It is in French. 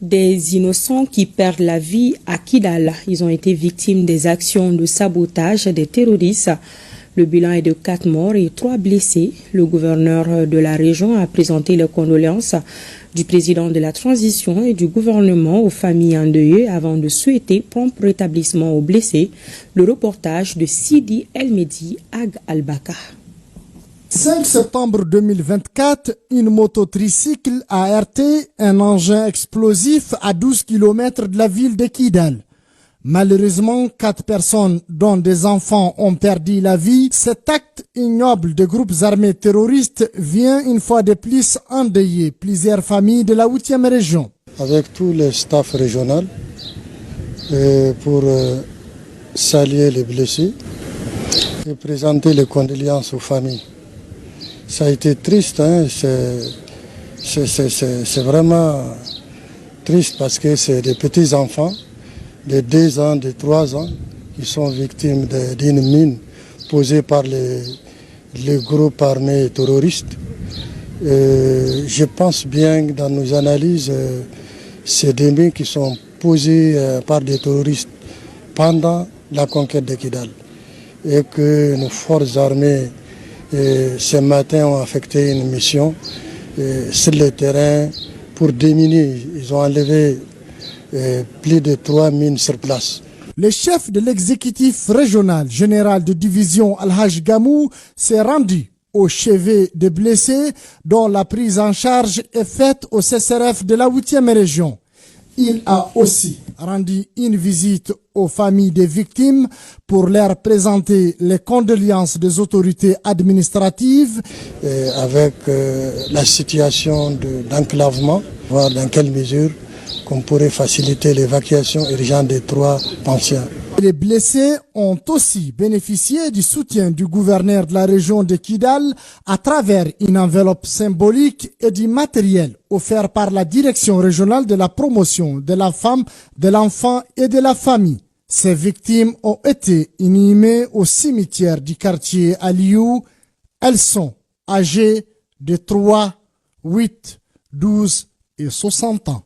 Des innocents qui perdent la vie à Kidal. Ils ont été victimes des actions de sabotage des terroristes. Le bilan est de 4 morts et 3 blessés. Le gouverneur de la région a présenté les condoléances du président de la transition et du gouvernement aux familles endeuillées avant de souhaiter prompt rétablissement aux blessés. Le reportage de Sidi El Mehdi Ag Al-Baka. 5 septembre 2024, une moto-tricycle a heurté un engin explosif à 12 km de la ville de Kidal. Malheureusement, 4 personnes, dont des enfants, ont perdu la vie. Cet acte ignoble de groupes armés terroristes vient une fois de plus endeuiller plusieurs familles de la 8e région. Avec tous les staffs régionaux pour saluer les blessés et présenter les condoléances aux familles. Ça a été triste, hein? C'est vraiment triste parce que c'est des petits enfants de 2 ans, de 3 ans qui sont victimes d'une mine posée par les groupes armés terroristes. Je pense bien que dans nos analyses, c'est des mines qui sont posées par des terroristes pendant la conquête de Kidal et que nos forces armées ce matin ont effectué une mission sur le terrain pour déminer. Ils ont enlevé plus de 3 mines sur place. Le chef de l'exécutif régional général de division Al-Haj Gamou s'est rendu au chevet des blessés dont la prise en charge est faite au CSRF de la 8e région. Il a aussi rendu une visite aux familles des victimes pour leur présenter les condoléances des autorités administratives. Avec la situation d'enclavement, voir dans quelle mesure qu'on pourrait faciliter l'évacuation urgente des 3 pensions. Les blessés ont aussi bénéficié du soutien du gouverneur de la région de Kidal à travers une enveloppe symbolique et du matériel offert par la direction régionale de la promotion de la femme, de l'enfant et de la famille. Ces victimes ont été inhumées au cimetière du quartier Aliou. Elles sont âgées de 3, 8, 12 et 60 ans.